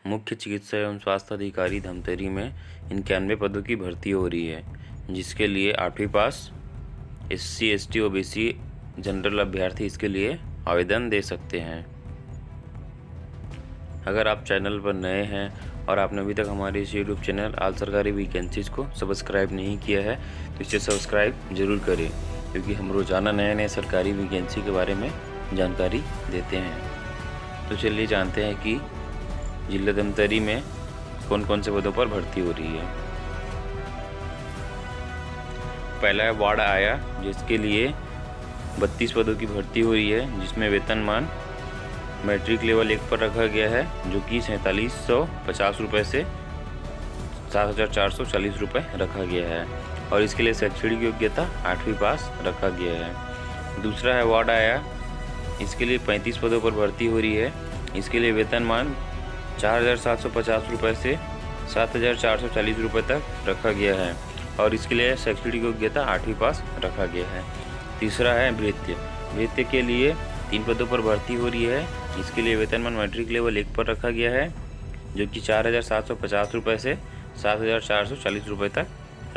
मुख्य चिकित्सा एवं स्वास्थ्य अधिकारी धमतरी में 91 पदों की भर्ती हो रही है, जिसके लिए 8वीं पास SC ST OBC जनरल अभ्यर्थी इसके लिए आवेदन दे सकते हैं। अगर आप चैनल पर नए हैं और आपने अभी तक हमारे इस यूट्यूब चैनल ऑल सरकारी वैकेंसीज़ को सब्सक्राइब नहीं किया है तो इसे सब्सक्राइब जरूर करें, क्योंकि हम रोज़ाना नए नए सरकारी वैकेंसी के बारे में जानकारी देते हैं। तो चलिए जानते हैं कि जिला धमतरी में कौन कौन से पदों पर भर्ती हो रही है। पहला है वार्ड आया, जिसके लिए 32 पदों की भर्ती हो रही है, जिसमें वेतनमान मैट्रिक लेवल 1 पर रखा गया है, जो कि 4750 रुपये से 7440 रुपये रखा गया है, और इसके लिए शैक्षणिक योग्यता 8वीं पास रखा गया है। दूसरा है वार्ड आया, इसके लिए 35 पदों पर भर्ती हो रही है, इसके लिए वेतनमान 4750 रुपये से 7440 रुपये तक रखा गया है, और इसके लिए शैक्षणिक योग्यता 8वीं पास रखा गया है। तीसरा है भृत्य के लिए 3 पदों पर भर्ती हो रही है, इसके लिए वेतनमान मैट्रिक लेवल 1 पर रखा गया है, जो कि 4750 रुपये से 7440 रुपये तक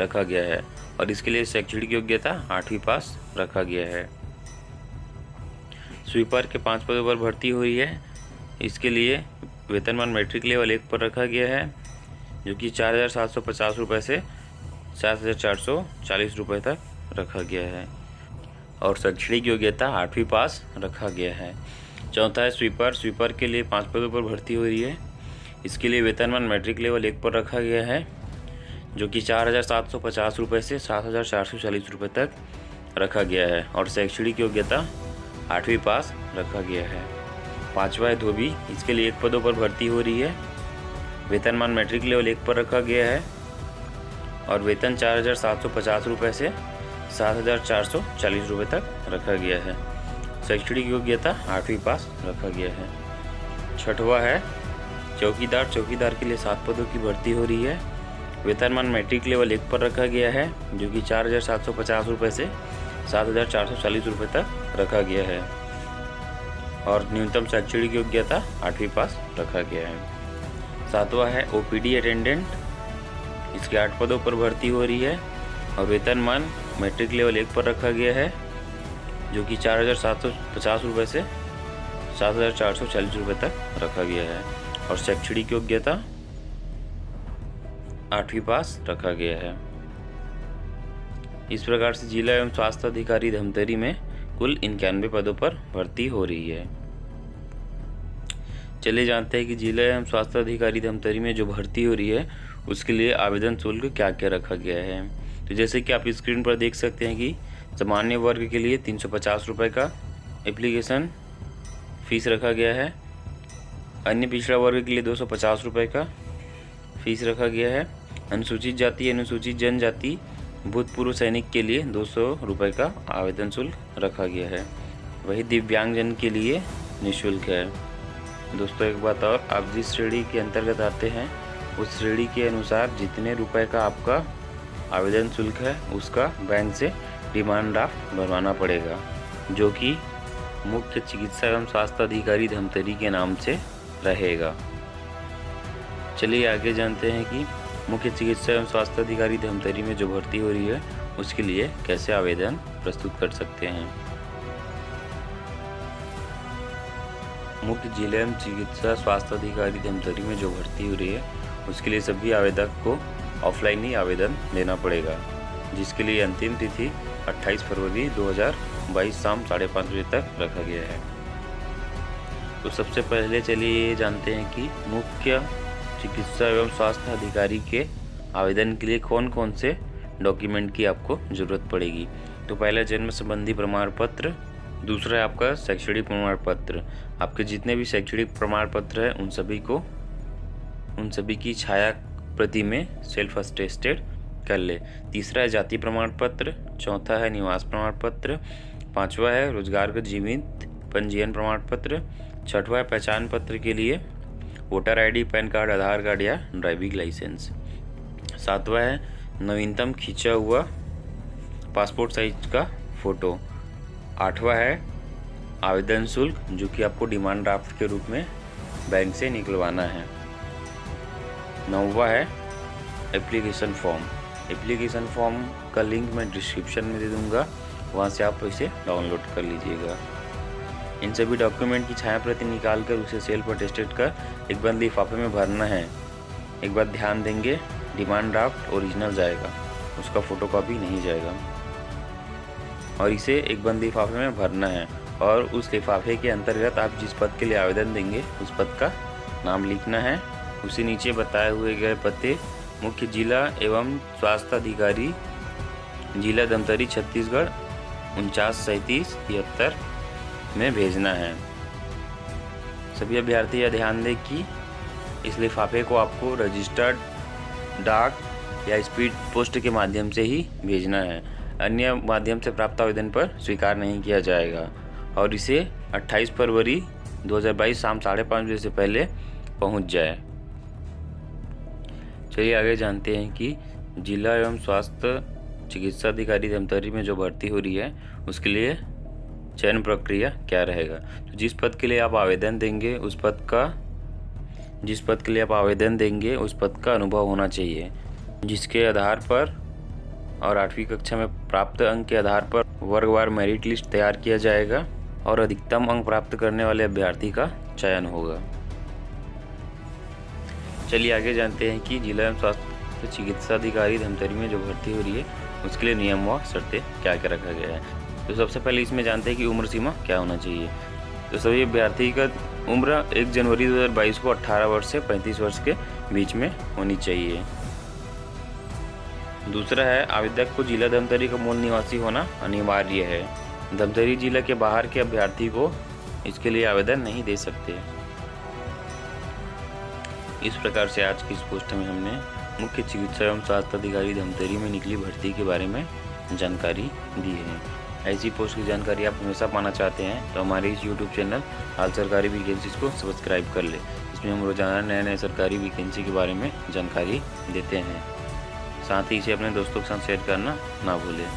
रखा गया है, और इसके लिए शैक्षणिक योग्यता 8वीं पास रखा गया है। स्वीपर के 5 पदों पर भर्ती हो रही है, इसके लिए वेतनमान मैट्रिक लेवल 1 पर रखा गया है, जो कि 4750 रुपये से 7440 रुपये तक रखा गया है, और शैक्षणिक योग्यता 8वीं पास रखा गया है। चौथा है स्वीपर के लिए 5 पदों पर भर्ती हो रही है, इसके लिए वेतनमान मैट्रिक लेवल 1 पर रखा गया है, जो कि 4750 रुपये से 7440 रुपये तक रखा गया है, और शैक्षणिक योग्यता 8वीं पास रखा गया है। पाँचवा है धोबी, इसके लिए 1 पदों पर भर्ती हो रही है, वेतनमान मैट्रिक लेवल 1 पर रखा गया है, और वेतन 4750 रुपये से 7440 रुपये तक रखा गया है। शैक्षणिक योग्यता 8वीं पास रखा गया है। छठवा है चौकीदार के लिए 7 पदों की भर्ती हो रही है, वेतनमान मैट्रिक लेवल 1 पर रखा गया है, जो कि 4750 रुपये से 7440 रुपये तक रखा गया है, और न्यूनतम शैक्षणिक योग्यता 8वीं पास रखा गया है। सातवां है OPD अटेंडेंट, इसके 8 पदों पर भर्ती हो रही है, और वेतनमान मैट्रिक लेवल 1 पर रखा गया है, जो कि 4750 रुपये से 7440 रुपये तक रखा गया है, और शैक्षणिक योग्यता 8वीं पास रखा गया है। इस प्रकार से जिला एवं स्वास्थ्य अधिकारी धमतरी में कुल 91 पदों पर भर्ती हो रही है। चलिए जानते हैं कि जिला एवं स्वास्थ्य अधिकारी धमतरी में जो भर्ती हो रही है उसके लिए आवेदन शुल्क क्या क्या रखा गया है। तो जैसे कि आप स्क्रीन पर देख सकते हैं कि सामान्य वर्ग के लिए 350 रुपये का एप्लीकेशन फ़ीस रखा गया है, अन्य पिछड़ा वर्ग के लिए 250 रुपये का फ़ीस रखा गया है, अनुसूचित जाति अनुसूचित जनजाति भूतपूर्व सैनिक के लिए 200 रुपये का आवेदन शुल्क रखा गया है। वही दिव्यांगजन के लिए निःशुल्क है। दोस्तों एक बात और, आप जिस श्रेणी के अंतर्गत आते हैं उस श्रेणी के अनुसार जितने रुपए का आपका आवेदन शुल्क है उसका बैंक से डिमांड ड्राफ्ट भरवाना पड़ेगा, जो कि मुख्य चिकित्सा एवं स्वास्थ्य अधिकारी धमतरी के नाम से रहेगा। चलिए आगे जानते हैं कि मुख्य चिकित्सा एवं स्वास्थ्य अधिकारी धमतरी में जो भर्ती हो रही है उसके लिए कैसे आवेदन प्रस्तुत कर सकते हैं। मुख्य जिला एवं चिकित्सा स्वास्थ्य अधिकारी धमतरी में जो भर्ती हो रही है उसके लिए सभी आवेदक को ऑफलाइन ही आवेदन देना पड़ेगा, जिसके लिए अंतिम तिथि 28 फरवरी 2022 शाम 5:30 बजे तक रखा गया है। तो सबसे पहले चलिए ये जानते हैं कि मुख्य चिकित्सा एवं स्वास्थ्य अधिकारी के आवेदन के लिए कौन कौन से डॉक्यूमेंट की आपको ज़रूरत पड़ेगी। तो पहला जन्म संबंधी प्रमाण पत्र, दूसरा है आपका शैक्षणिक प्रमाण पत्र। आपके जितने भी शैक्षणिक प्रमाण पत्र हैं उन सभी की छाया प्रति में सेल्फ अटेस्टेड कर ले। तीसरा है जाति प्रमाण पत्र, चौथा है निवास प्रमाण पत्र, पांचवा है रोजगार का जीवित पंजीयन प्रमाण पत्र, छठवा है पहचान पत्र के लिए वोटर आईडी, पैन कार्ड, आधार कार्ड या ड्राइविंग लाइसेंस, सातवां है नवीनतम खींचा हुआ पासपोर्ट साइज का फ़ोटो, आठवां है आवेदन शुल्क जो कि आपको डिमांड ड्राफ्ट के रूप में बैंक से निकलवाना है, 9वां है एप्लीकेशन फॉर्म। एप्लीकेशन फॉर्म का लिंक मैं डिस्क्रिप्शन में दे दूँगा, वहाँ से आप इसे डाउनलोड कर लीजिएगा। इन सभी डॉक्यूमेंट की छाया प्रति निकाल कर उसे सेल पर टेस्टेड कर एक बंद लिफाफे में भरना है। एक बात ध्यान देंगे, डिमांड ड्राफ्ट ओरिजिनल जाएगा, उसका फ़ोटोकॉपी नहीं जाएगा। और इसे एक बंद लिफाफे में भरना है और उस लिफाफे के अंतर्गत आप जिस पद के लिए आवेदन देंगे उस पद का नाम लिखना है। उसी नीचे बताए हुए गए पते मुख्य जिला एवं स्वास्थ्य अधिकारी, जिला धमतरी, छत्तीसगढ़ 493773 में भेजना है। सभी अभ्यर्थी यह ध्यान दें कि इस लिफाफे को आपको रजिस्टर्ड डाक या स्पीड पोस्ट के माध्यम से ही भेजना है, अन्य माध्यम से प्राप्त आवेदन पर स्वीकार नहीं किया जाएगा। और इसे 28 फरवरी 2022 शाम 5:30 बजे से पहले पहुंच जाए। चलिए आगे जानते हैं कि जिला एवं स्वास्थ्य चिकित्सा अधिकारी धमतरी में जो भर्ती हो रही है उसके लिए चयन प्रक्रिया क्या रहेगा। तो जिस पद के लिए आप आवेदन देंगे उस पद का अनुभव होना चाहिए, जिसके आधार पर और 8वीं कक्षा में प्राप्त अंक के आधार पर वर्गवार मेरिट लिस्ट तैयार किया जाएगा और अधिकतम अंक प्राप्त करने वाले अभ्यर्थी का चयन होगा। चलिए आगे जानते हैं कि जिला एवं स्वास्थ्य चिकित्सा अधिकारी धमतरी में जो भर्ती हो रही है उसके लिए नियम व शर्तें क्या क्या रखा गया है। तो सबसे पहले इसमें जानते हैं कि उम्र सीमा क्या होना चाहिए। तो सभी अभ्यर्थी का उम्र 1 जनवरी 2022 को 18 वर्ष से 35 वर्ष के बीच में होनी चाहिए। दूसरा है, आवेदक को जिला धमतरी का मूल निवासी होना अनिवार्य है। धमतरी जिला के बाहर के अभ्यर्थी को इसके लिए आवेदन नहीं दे सकते। इस प्रकार से आज की इस पोस्ट में हमने मुख्य चिकित्सा एवं स्वास्थ्य अधिकारी धमतरी में निकली भर्ती के बारे में जानकारी दी है। ऐसी पोस्ट की जानकारी आप हमेशा पाना चाहते हैं तो हमारे इस YouTube चैनल हाल सरकारी वैकेंसीज को सब्सक्राइब कर ले। इसमें हम रोजाना नए सरकारी वैकेंसी के बारे में जानकारी देते हैं। साथ ही इसे अपने दोस्तों के साथ शेयर करना ना भूलें।